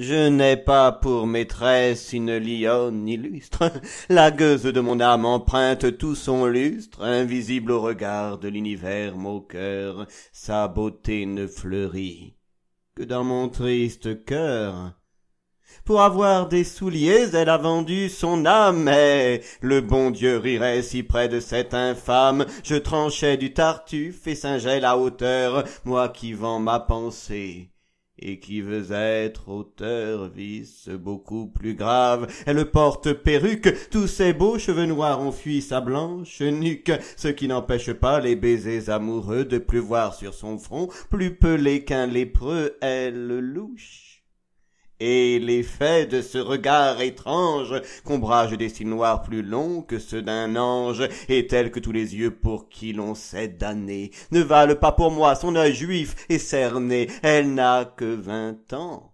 Je n'ai pas pour maîtresse une lionne illustre, la gueuse de mon âme emprunte tout son lustre, invisible au regard de l'univers moqueur, sa beauté ne fleurit que dans mon triste cœur. Pour avoir des souliers, elle a vendu son âme, mais le bon Dieu rirait si près de cette infâme. Je tranchais du tartuffe et singeais la hauteur, moi qui vends ma pensée et qui veux être auteur, vice beaucoup plus grave. Elle porte perruque, tous ses beaux cheveux noirs ont fui sa blanche nuque, ce qui n'empêche pas les baisers amoureux de pleuvoir sur son front, plus pelé qu'un lépreux, elle louche. Et l'effet de ce regard étrange qu'ombrage des cils noirs plus longs que ceux d'un ange, est tel que tous les yeux pour qui l'on sait damné ne valent pas pour moi son œil juif et cerné. Elle n'a que 20 ans.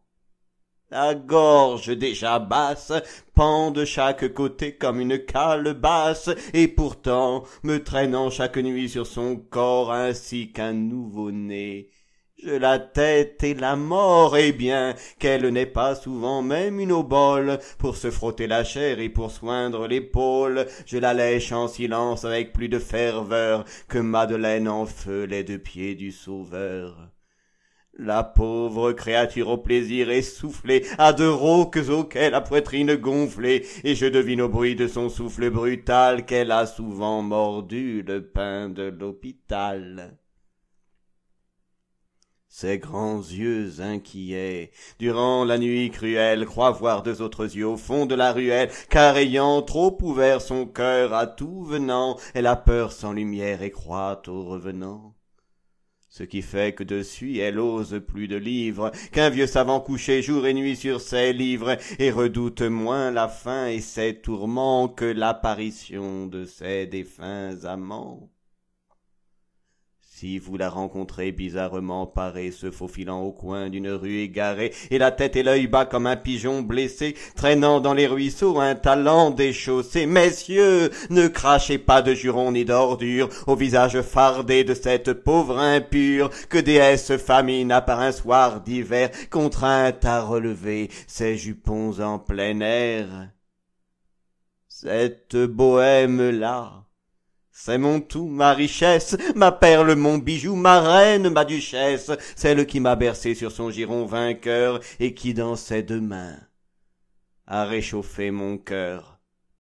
La gorge déjà basse pend de chaque côté comme une calebasse, et pourtant me traînant chaque nuit sur son corps ainsi qu'un nouveau-né. Je la tête et la mort, et bien qu'elle n'est pas souvent même une obole, pour se frotter la chair et pour soindre l'épaule, je la lèche en silence avec plus de ferveur que Madeleine en feu les 2 pieds du Sauveur. La pauvre créature au plaisir essoufflé a 2 rauques auxquelles la poitrine gonflée, et je devine au bruit de son souffle brutal qu'elle a souvent mordu le pain de l'hôpital. Ses grands yeux inquiets, durant la nuit cruelle, croient voir 2 autres yeux au fond de la ruelle, car ayant trop ouvert son cœur à tout venant, elle a peur sans lumière et croit au revenant. Ce qui fait que dessus elle ose plus de livres, qu'un vieux savant couché jour et nuit sur ses livres, et redoute moins la faim et ses tourments que l'apparition de ses défunts amants. Si vous la rencontrez bizarrement parée, se faufilant au coin d'une rue égarée, et la tête et l'œil bas comme un pigeon blessé, traînant dans les ruisseaux un talent déchaussé, messieurs, ne crachez pas de jurons ni d'ordures au visage fardé de cette pauvre impure que déesse famine a par un soir d'hiver contrainte à relever ses jupons en plein air. Cette bohème-là, c'est mon tout, ma richesse, ma perle, mon bijou, ma reine, ma duchesse, celle qui m'a bercé sur son giron vainqueur et qui dans ses 2 mains a réchauffé mon cœur.